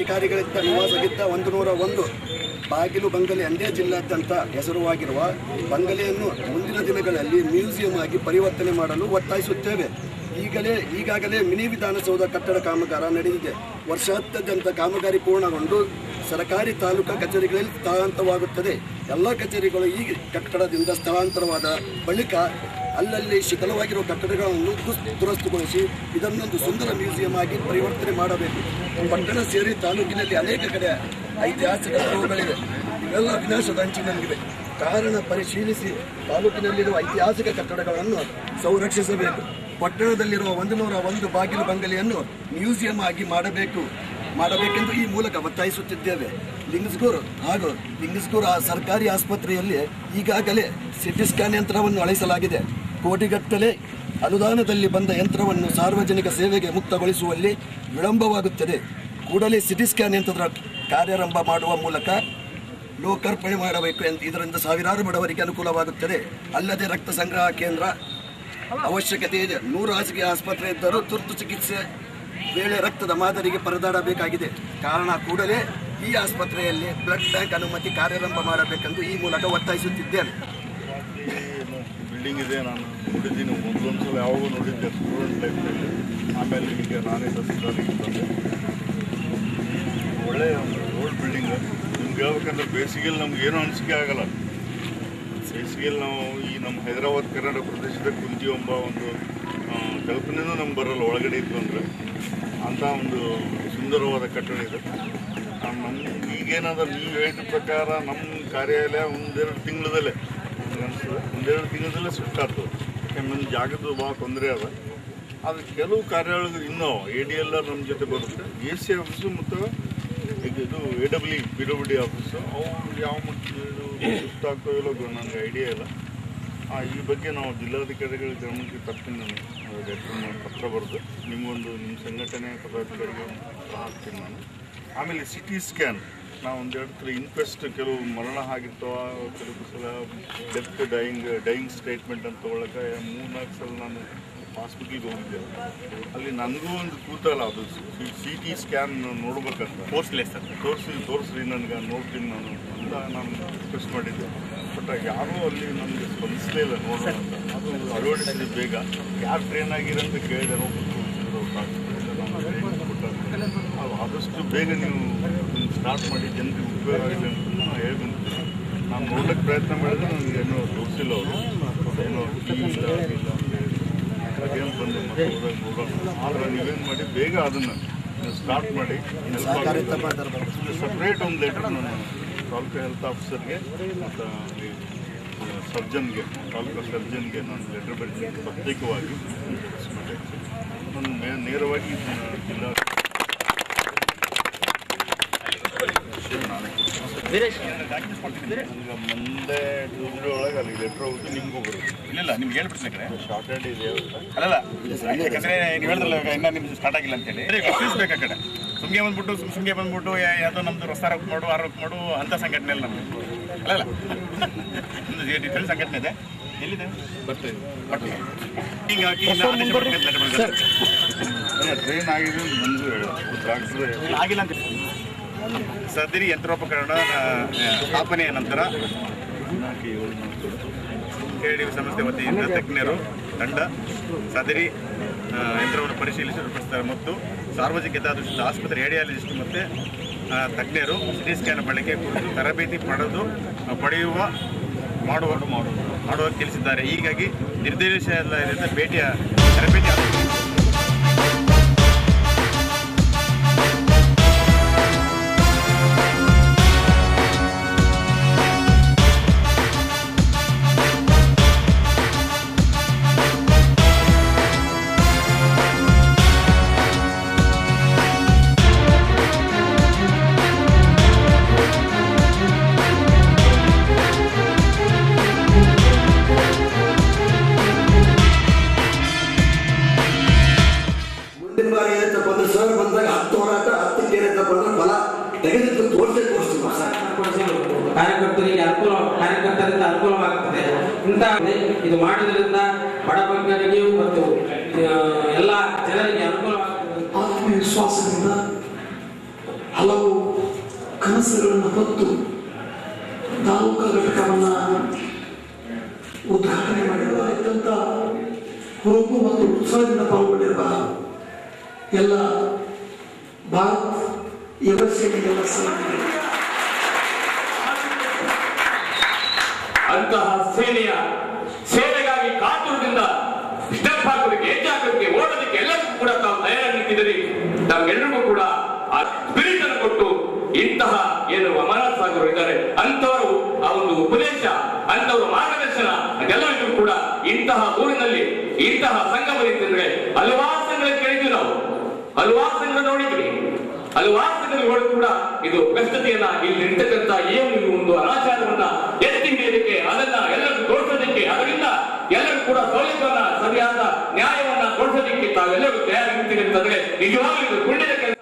ಅಧಿಕಾರಿಗಳಿದ್ದ ನಿವಾಸವಿದ್ದ 101 ಬಾಗಿಲು ಬಂಗಲೆ ಒಂದೇ ಜಿಲ್ಲಾದ್ಯಂತ ಹೆಸರುವಾಗಿರುವ ಬಂಗಲೆಯನ್ನು ಮುಂದಿನ ದಿನಗಳಲ್ಲಿ ಮ್ಯೂಸಿಯಂ ಆಗಿ ಪರಿವರ್ತನೆ ಮಾಡಲು ಒತ್ತಾಯಿಸುತ್ತೇವೆ. ಈಗಾಗಲೇ ಮಿನಿ ವಿಧಾನಸೌಧ ಕಟ್ಟಡ ಕಾಮಗಾರ ನಡೆದಿದೆ. ವರ್ಷಾದ್ಯಂತ ಕಾಮಗಾರಿ ಪೂರ್ಣಗೊಂಡು ಸರ್ಕಾರಿ ತಾಲೂಕಾ ಕಚೇರಿಗಳಲ್ಲಿ ಸ್ಥಳಾಂತರವಾಗುತ್ತದೆ. ಎಲ್ಲ ಕಚೇರಿಗಳು ಈ ಕಟ್ಟಡದಿಂದ ಸ್ಥಳಾಂತರವಾದ ಬಳಿಕ ಅಲ್ಲಲ್ಲಿ ಶಿಥಿಲವಾಗಿರುವ ಕಟ್ಟಡಗಳನ್ನು ದುರಸ್ತುಗೊಳಿಸಿ ಇದನ್ನೊಂದು ಸುಂದರ ಮ್ಯೂಸಿಯಂ ಆಗಿ ಪರಿವರ್ತನೆ ಮಾಡಬೇಕು. ಪಟ್ಟಣ ಸೇರಿ ತಾಲೂಕಿನಲ್ಲಿ ಅನೇಕ ಕಡೆ ಐತಿಹಾಸಿಕ ಸ್ಥಳಗಳಿವೆ. ಇವೆಲ್ಲ ವಿನಾಶದ ಅಂಚಿನಲ್ಲಿವೆ. ಕಾರಣ ಪರಿಶೀಲಿಸಿ ತಾಲೂಕಿನಲ್ಲಿರುವ ಐತಿಹಾಸಿಕ ಕಟ್ಟಡಗಳನ್ನು ಸಂರಕ್ಷಿಸಬೇಕು. ಪಟ್ಟಣದಲ್ಲಿರುವ 101 ಬಾಗಿಲು ಬಂಗಲೆಯನ್ನು ಮ್ಯೂಸಿಯಂ ಆಗಿ ಮಾಡಬೇಕೆಂದು ಈ ಮೂಲಕ ಒತ್ತಾಯಿಸುತ್ತಿದ್ದೇವೆ. ಲಿಂಗಸ್ಗೂರು ಸರ್ಕಾರಿ ಆಸ್ಪತ್ರೆಯಲ್ಲಿ ಈಗಾಗಲೇ ಸಿಟಿ ಸ್ಕ್ಯಾನ್ ಯಂತ್ರವನ್ನು ಅಳಿಸಲಾಗಿದೆ. ಕೋಟಿಗಟ್ಟಲೆ ಅನುದಾನದಲ್ಲಿ ಬಂದ ಯಂತ್ರವನ್ನು ಸಾರ್ವಜನಿಕ ಸೇವೆಗೆ ಮುಕ್ತಗೊಳಿಸುವಲ್ಲಿ ವಿಳಂಬವಾಗುತ್ತದೆ. ಕೂಡಲೇ ಸಿಟಿ ಸ್ಕ್ಯಾನ್ ಯಂತ್ರದ ಕಾರ್ಯಾರಂಭ ಮಾಡುವ ಮೂಲಕ ಲೋಕಾರ್ಪಣೆ ಮಾಡಬೇಕು. ಇದರಿಂದ ಸಾವಿರಾರು ಬಡವರಿಗೆ ಅನುಕೂಲವಾಗುತ್ತದೆ. ಅಲ್ಲದೆ ರಕ್ತ ಸಂಗ್ರಹ ಕೇಂದ್ರ ಅವಶ್ಯಕತೆ ಇದೆ. 100 ಹಾಸಿಗೆ ಆಸ್ಪತ್ರೆ ಇದ್ದರೂ ತುರ್ತು ಚಿಕಿತ್ಸೆ ವೇಳೆ ರಕ್ತದ ಮಾದರಿಗೆ ಪರದಾಡಬೇಕಾಗಿದೆ. ಕಾರಣ ಕೂಡಲೇ ಈ ಆಸ್ಪತ್ರೆಯಲ್ಲಿ ಬ್ಲಡ್ ಬ್ಯಾಂಕ್ ಅನುಮತಿ ಕಾರ್ಯಾರಂಭ ಮಾಡಬೇಕೆಂದು ಈ ಮೂಲಕ ಒತ್ತಾಯಿಸುತ್ತಿದ್ದೇನೆ. ಬಿಲ್ಡಿಂಗ್ ಇದೆ, ನಾನು ನೋಡಿದ್ದೀನಿ. ಮೊದಲೊಂದ್ಸಲ ಯಾವಾಗೂ ನೋಡಿದ್ದೆ ಸ್ಟೂಡೆಂಟ್ ಲೈಫ್ನಲ್ಲಿ. ಆಮೇಲೆ ಈಗ ನಾನೇ ತಹಸೀಲ್ದಾರಿಗೆ ಬಂದೆ. ಒಳ್ಳೆಯ ಓಲ್ಡ್ ಬಿಲ್ಡಿಂಗ್. ನಿಮ್ಗೆ ಹೇಳ್ಬೇಕಂದ್ರೆ ಬೇಸಿಗೆಯಲ್ಲಿ ನಮ್ಗೆ ಏನೂ ಅನಿಸಿಕೆ ಆಗಲ್ಲ. ಬೇಸಿಗೆಯಲ್ಲಿ ನಾವು ಈ ನಮ್ಮ ಹೈದರಾಬಾದ್ ಕರ್ನಾಟಕ ಪ್ರದೇಶದ ಕುಂತಿ ಎಂಬ ಒಂದು ಕಲ್ಪನೆಯೂ ನಮ್ಗೆ ಬರೋಲ್ಲ ಒಳಗಡೆ ಇತ್ತು ಅಂದರೆ. ಅಂಥ ಒಂದು ಸುಂದರವಾದ ಕಟ್ಟಡ ಇದೆ. ನಮ್ಗೆ ಈಗೇನಾದ್ರೆ ನೀವು ಹೇಳಿದ ಪ್ರಕಾರ ನಮ್ಮ ಕಾರ್ಯಾಲಯ ಒಂದೆರಡು ತಿಂಗಳದಲ್ಲೇ ಅನಿಸ್ತದೆ. ಒಂದೆರಡು ತಿಂಗಳದಲ್ಲೇ ಸುಟ್ಟಾಗ್ತದೆ. ಯಾಕೆಂದ್ರೆ ನಮ್ಮ ಜಾಗದ್ದು ಭಾಳ ತೊಂದರೆ ಅದ. ಅದು ಕೆಲವು ಕಾರ್ಯಾಲಯಗಳು ಇನ್ನೂ ADL ನಮ್ಮ ಜೊತೆ ಬರುತ್ತೆ. AC ಆಫೀಸು ಮತ್ತು ಇದು PWD ಆಫೀಸು ಅವು ಯಾವ ಮಟ್ಟಿಗೆ ಸುಟ್ಟಾಗ್ತೋ ಇಲ್ಲೋ ನನಗೆ ಐಡಿಯಾ ಇಲ್ಲ. ಈ ಬಗ್ಗೆ ನಾವು ಜಿಲ್ಲಾಧಿಕಾರಿಗಳ ಗಮನಕ್ಕೆ ತರ್ತೀನಿ. ನಾನು ಲೆಟ್ರ್ ಪತ್ರ ಬರೆದು ನಿಮ್ಮ ಸಂಘಟನೆ ಪದಾಧಿಕಾರಿಗೆ ಹಾಕ್ತೀನಿ ನಾನು. ಆಮೇಲೆ CT ಸ್ಕ್ಯಾನ್ ನಾವು ಒಂದೆರಡು ಸಲ ಇನ್ಕ್ವೆಸ್ಟ್ ಕೆಲವು ಮರಣ ಆಗಿರ್ತಾವ, ಕೆಲವು ಸಲ ಡೆತ್ ಡೈಯಿಂಗ್ ಸ್ಟೇಟ್ಮೆಂಟ್ ಅಂತ ತೊಗೊಳಕ್ಕೆ 3-4 ಸಲ ನಾನು ಹಾಸ್ಪಿಟ್ಲಿಗೆ ಹೋಗಿದ್ದೇವೆ. ಅಲ್ಲಿ ನನಗೂ ಒಂದು ಕೂತಲ್ಲ, ಅದು CT ಸ್ಕ್ಯಾನ್ ನೋಡ್ಬೇಕಂತ ತೋರಿಸ್ರಿ ನನಗೆ ನೋಡ್ತೀನಿ ನಾನು ಅಂತ ನಾನು ರಿಕ್ವೆಸ್ಟ್ ಮಾಡಿದ್ದೆ. ಬಟ್ ಯಾರೂ ಅಲ್ಲಿ ನನಗೆ ಸ್ಪಂದಿಸಲೇ ಇಲ್ಲ ನೋಡೋಣ ಅಂತ. ಅದು ಅಳವಡಿಸಿದೆ ಬೇಗ. ಯಾರು ಟ್ರೈನ್ ಆಗಿರಂತ ಕೇಳಿದೆ. ನಾವು ಆದಷ್ಟು ಬೇಗ ನೀವು ಸ್ಟಾರ್ಟ್ ಮಾಡಿ ಜನರಿಗೆ ಉಪಯೋಗ ಆಗಿದೆ ಅಂತ ನಾನು ಹೇಳ್ಬಂತೀನಿ. ನಾನು ನೋಡೋಕ್ಕೆ ಪ್ರಯತ್ನ ಮಾಡಿದ್ರೆ ನನಗೆ ಏನೋ ತೋರಿಸಿಲ್ಲ ಅವರು, ಏನೋ ಇಲ್ಲ ಅಂತ ಹೇಳಿ ಅದೇನು ಬಂದು ಮತ್ತೆ ನೋಡೋಣ. ಆದರೆ ನೀವೇನು ಮಾಡಿ ಬೇಗ ಅದನ್ನು ಸ್ಟಾರ್ಟ್ ಮಾಡಿ ಸಪ್ರೇಟ್ ಒಂದು ಲೆಟರ್ ನಾನು ತಾಲೂಕು ಹೆಲ್ತ್ ಆಫೀಸರ್ಗೆ ಮತ್ತು ಸರ್ಜನ್ಗೆ, ತಾಲೂಕು ಸರ್ಜನ್ಗೆ ನಾನು ಲೆಟರ್ ಬರೆದು ಪ್ರತ್ಯೇಕವಾಗಿ ನಾನು ನೇರವಾಗಿ ಜಿಲ್ಲಾ ನನಗೆ ಮುಂದೆ ಟ್ಯೂಸ್ಡೇ ಒಳಗೆ ಅಲ್ಲಿ ಲೆಟ್ರ್ ಹೋಗಿ ನಿಮ್ಗೆ ಬರುತ್ತೆ. ಇಲ್ಲ ನಿಮ್ಗೆ ಹೇಳ್ಬಿಡ್ತಾರೆ ಶಾರ್ಟೇಜ್ ಇದೆ ಅಲ್ಲ. ಯಾಕಂದರೆ ನೀವು ಹೇಳಿದ್ರಲ್ಲ ಇನ್ನೂ ನಿಮ್ಗೆ ಸ್ಟಾರ್ಟ್ ಆಗಿಲ್ಲ ಅಂತೇಳಿ ತಿಳಿಸ್ಬೇಕು. ಆ ಕಡೆ ಸುಮ್ಗೆ ಬಂದ್ಬಿಟ್ಟು ಯಾವುದೋ ನಮ್ಮದು ರಸ್ತಾ ರೊಕ್ಕ ಮಾಡು ಅಂಥ ಸಂಘಟನೆ ಇಲ್ಲ ನಮ್ಮದು. ಅಲ್ಲ ಒಂದು ಡೀಟೇಲ್ ಸಂಘಟನೆ ಇದೆ. ಎಲ್ಲಿದೆ ಬರ್ತದೆ ಹಿಂಗಾಗಿ ಟ್ರೈನ್ ಆಗಿದೆ ಮುಂದೆ ಡಾಕ್ಟ್ರ್ ಆಗಿಲ್ಲ ಅಂತ. ಸದರಿ ಯಂತ್ರೋಪಕರಣ ಸ್ಥಾಪನೆಯ ನಂತರ KD ಸಂಸ್ಥೆ ವತಿಯಿಂದ ತಜ್ಞರು ತಂಡ ಸದರಿ ಯಂತ್ರವನ್ನು ಪರಿಶೀಲಿಸಿ ರೂಪಿಸುತ್ತಾರೆ ಮತ್ತು ಸಾರ್ವಜನಿಕ ಹಿತಾದೃಷ್ಟಿಯಿಂದ ಆಸ್ಪತ್ರೆ ರೇಡಿಯಾಲಜಿಸ್ಟ್ ಮತ್ತು ತಜ್ಞರು CT ಸ್ಕ್ಯಾನ್ ಬಳಕೆ ಕುರಿತು ತರಬೇತಿ ಮಾಡುವ ತಿಳಿಸಿದ್ದಾರೆ. ಹೀಗಾಗಿ ನಿರ್ದೇಶನಾಲಯದಿಂದ ತರಬೇತಿ ಕಾರ್ಯಕರ್ತರಿಂದ ಅನುಕೂಲವಾಗುತ್ತದೆ. ಇದು ಮಾಡೋದ್ರಿಂದ ಬಡಬಗ್ಗರಿಗೂ ಮತ್ತು ಎಲ್ಲ ಜನರಿಗೆ ಅನುಕೂಲವಾಗುತ್ತದೆ. ಆತ್ಮವಿಶ್ವಾಸದಿಂದ ಹಲವು ಕನಸುಗಳನ್ನು ಹೊತ್ತು ತಾಲೂಕಾ ಘಟಕವನ್ನು ಉದ್ಘಾಟನೆ ಮಾಡಿರುವ ಅತ್ಯಂತ ಹುರುಪು ಮತ್ತು ಉತ್ಸಾಹದಿಂದ ಪಾಲ್ಗೊಂಡಿರುವ ಎಲ್ಲ ಭಾರತ್ ಯುವ ಸೇನೆಗಳ ಅಂತಹ ಸೇನೆಗಾಗಿ ಕಾತುರದಿಂದ ಸ್ಟೆಪ್ ಹಾಕೋದಕ್ಕೆ, ಹೆಜ್ಜೆ ಹಾಕೋದಕ್ಕೆ, ಓಡೋದಕ್ಕೆ ಎಲ್ಲರಿಗೂ ಕೂಡ ತಾವು ತಯಾರಾಗಿಟ್ಟಿದ್ದೀರಿ. ನಮ್ಗೆಲ್ಲರಿಗೂ ಕೂಡ ಆ ಸ್ಪಿರಿಟ್ ಅನ್ನು ಕೊಟ್ಟು ಇಂತಹ ಏನು ಅಮರನಾಥ್ ಸಾಗರ್ ಇದ್ದಾರೆ ಅಂತವರು ಆ ಒಂದು ಉಪದೇಶ, ಅಂತವರ ಮಾರ್ಗದರ್ಶನ ಅದೆಲ್ಲರಿಗೂ ಕೂಡ ಇಂತಹ ಊರಿನಲ್ಲಿ ಇಂತಹ ಸಂಘ ಬರೀತಿದ್ರೆ ಹಲವಾರು ಸಂಘ ಕೇಳಿದ್ವಿ ನಾವು, ಹಲವಾರು ಸಂಘ ನೋಡಿದ್ವಿ, ಹಲವಾರು ಸಂಘಗಳು ಕೂಡ ಇದು ಕಷ್ಟತೆಯನ್ನ ಇಲ್ಲಿ ಇರ್ತಕ್ಕಂಥ ಏನು ಒಂದು ಅನಾಚಾರವನ್ನ ಎತ್ತಿ ಹಿಡಿಯೋದಕ್ಕೆ, ಅದನ್ನ ಎಲ್ಲರಿಗೂ ತೋರಿಸೋದಕ್ಕೆ, ಅದರಿಂದ ಎಲ್ಲರೂ ಕೂಡ ಸೌಲಭ್ಯವನ್ನ, ಸರಿಯಾದ ನ್ಯಾಯವನ್ನ ಕೊಡಿಸೋದಕ್ಕೆ ತಾವೆಲ್ಲರೂ ತಯಾರಿರ್ತೀರಿ ಅಂತಂದ್ರೆ ನಿಜವಾಗ್ಲೂ ಇದು ಪುಣ್ಯದ ಕೆಲಸ.